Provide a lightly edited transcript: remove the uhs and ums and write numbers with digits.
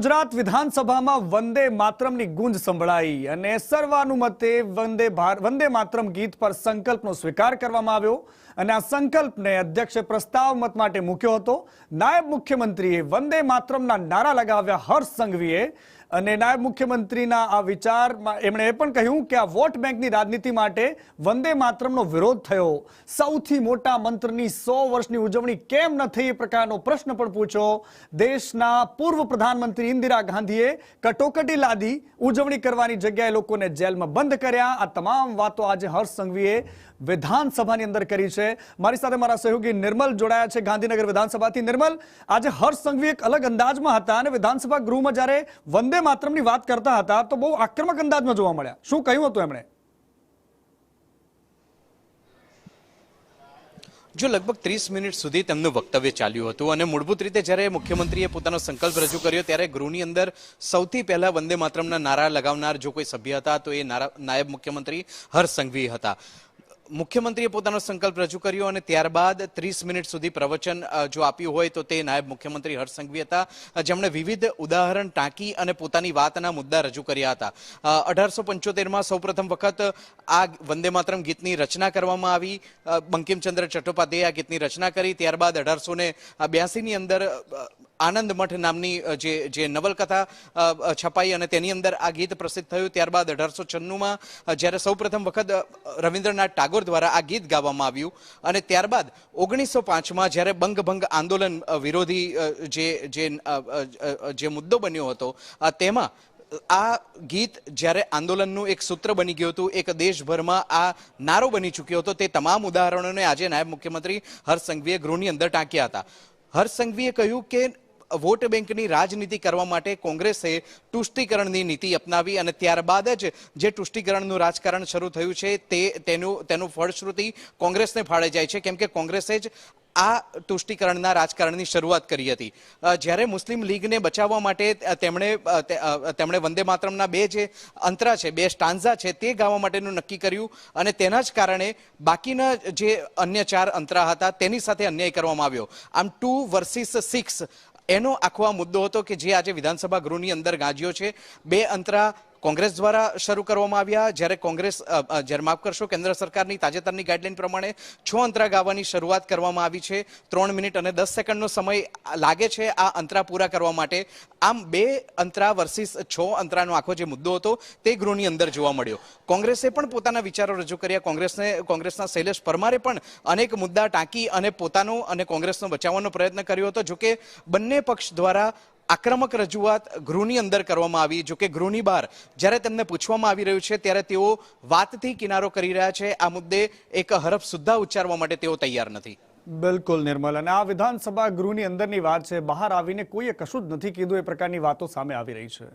ગુજરાત વિધાનસભામાં વંદે માતરમની ગુંજ સંભળાઈ અને સર્વાનુમતે વંદે માતરમ ગીત પર સંકલ્પનો સ્વીકાર કરવામાં આવ્યો અને આ સંકલ્પને અધ્યક્ષે પ્રસ્તાવ મત માટે મૂક્યો હતો। નાયબ મુખ્યમંત્રીએ વંદે માતરમના નારા લગાવ્યા। હર્ષ સંઘવીએ અને નાયબ મુખ્યમંત્રીના આ વિચારમાં એમણે એ પણ કહ્યું કે આ વોટ બેંકની રાજનીતિ માટે વંદે માતરમનો વિરોધ થયો। સૌથી મોટા મંત્રની 100 વર્ષની ઉજવણી કેમ ન થઈ એ પ્રકારનો પ્રશ્ન પણ પૂછ્યો। દેશના પૂર્વ પ્રધાનમંત્રી ઇન્દિરા ગાંધીએ કટોકટી લાદી, ઉજવણી કરવાની જગ્યાએ લોકોને જેલમાં બંધ કર્યા। આ તમામ વાતો આજે હર્ષ સંઘવીએ વિધાનસભાની અંદર કરી છે। મારી સાથે મારા સહયોગી નિર્મલ જોડાયા છે ગાંધીનગર વિધાનસભાથી। નિર્મલ, આજે હર્ષ સંઘવી એક અલગ અંદાજમાં હતા અને વિધાનસભા ગૃહમાં જ્યારે વંદે માતરમની વાત કરતા હતા તો બહુ આક્રમક અંદાજમાં જોવા મળ્યા। શું કહ્યું હતું એમણે? જો લગભગ 30 મિનિટ સુધી તેમનું વક્તવ્ય ચાલ્યું હતું અને મૂળભૂત રીતે જ્યારે મુખ્યમંત્રીએ પોતાનો સંકલ્પ રજૂ કર્યો ત્યારે ગૃહની અંદર સૌથી પહેલા વંદે માતરમના નારા લગાવનાર જો કોઈ સભ્ય હતા તો એ નાયબ મુખ્યમંત્રી હર્ષ સંઘવી હતા। મુખ્યમંત્રીએ પોતાનો સંકલ્પ રજૂ કર્યો અને ત્યારબાદ 30 મિનિટ સુધી પ્રવચન જો આપ્યું હોય તો તે નાયબ મુખ્યમંત્રી હર્ષ સંઘવી હતા, જેમણે વિવિધ ઉદાહરણ ટાંકી અને પોતાની વાતના મુદ્દા રજૂ કર્યા હતા। 1875માં સૌપ્રથમ વખત આ વંદે માતરમ ગીતની રચના કરવામાં આવી। બંકિમચંદ્ર ચટ્ટોપાધ્યાયે આ ગીતની રચના કરી। ત્યારબાદ 1882ની અંદર આનંદ મઠ નામની જે નવલકથા છપાઈ અને તેની અંદર આ ગીત પ્રસિદ્ધ થયું। ત્યારબાદ 1896માં જ્યારે સૌપ્રથમ વખત રવિન્દ્રનાથ ટાગોર દ્વારા આ ગીત ગાવામાં આવ્યું અને ત્યારબાદ 1905માં જ્યારે બંગભંગ આંદોલન વિરોધી જે મુદ્દો બન્યો હતો તેમાં આ ગીત જ્યારે આંદોલનનું એક સૂત્ર બની ગયું હતું, એક દેશભરમાં આ નારો બની ચૂક્યો હતો, તે તમામ ઉદાહરણોને આજે નાયબ મુખ્યમંત્રી હર્ષ સંઘવીએ ગૃહની અંદર ટાંક્યા હતા। હર્ષ સંઘવીએ કહ્યું કે વોટ બેંકની રાજનીતિ કરવા માટે કોંગ્રેસે તુષ્ટિકરણની નીતિ અપનાવી અને ત્યારબાદ જ જે તુષ્ટિકરણનું રાજકારણ શરૂ થયું છે તેનું ફળશ્રુતિ કોંગ્રેસને ફાળે જાય છે, કેમ કે કોંગ્રેસે જ આ તુષ્ટિકરણના રાજકારણની શરૂઆત કરી હતી। જ્યારે મુસ્લિમ લીગને બચાવવા માટે તેમણે વંદે માતરમના બે જે અંતરા છે, બે સ્ટાન્ઝા છે, તે ગાવા માટેનું નક્કી કર્યું અને તેના જ કારણે બાકીના જે અન્ય 4 અંતરા હતા તેની સાથે અન્યાય કરવામાં આવ્યો। આમ 2 વર્સિસ 6 એનો આખો આ મુદ્દો હતો કે જે આજે વિધાનસભા ગૃહની અંદર ગાજ્યો છે। 2 અંતરા કોંગ્રેસ દ્વારા શરૂ કરવામાં આવ્યા, જ્યારે માફ કરશો કેન્દ્ર સરકારની તાજેતરની ગાઈડલાઈન પ્રમાણે 6 અંતરા ગાવાની શરૂઆત કરવામાં આવી છે। 3 મિનિટ અને 10 સેકન્ડનો સમય લાગે છે આ અંતરા પૂરા કરવા માટે। આમ 2 અંતરા વર્સિસ 6 અંતરાનો આખો જે મુદ્દો હતો તે ગૃહની અંદર જોવા મળ્યો। કોંગ્રેસે પણ પોતાના વિચારો રજૂ કર્યા। કોંગ્રેસના શૈલેષ પરમારે પણ અનેક મુદ્દા ટાંકી અને પોતાનો અને કોંગ્રેસનો બચાવવાનો પ્રયત્ન કર્યો હતો। જોકે બંને પક્ષ દ્વારા આક્રમક રજૂઆત ગૃહની અંદર કરવામાં આવી। જો કે ગૃહની બહાર જ્યારે તેમને પૂછવામાં આવી રહ્યું છે ત્યારે તેઓ વાતથી કિનારો કરી રહ્યા છે। આ મુદ્દે એક હરફ સુદ્ધા ઉચ્ચારવા માટે તેઓ તૈયાર નથી। બિલકુલ નિર્મલ, અને આ વિધાનસભા ગૃહની અંદરની વાત છે, બહાર આવીને કોઈએ કશું જ નથી કીધું એ પ્રકારની વાતો સામે આવી રહી છે।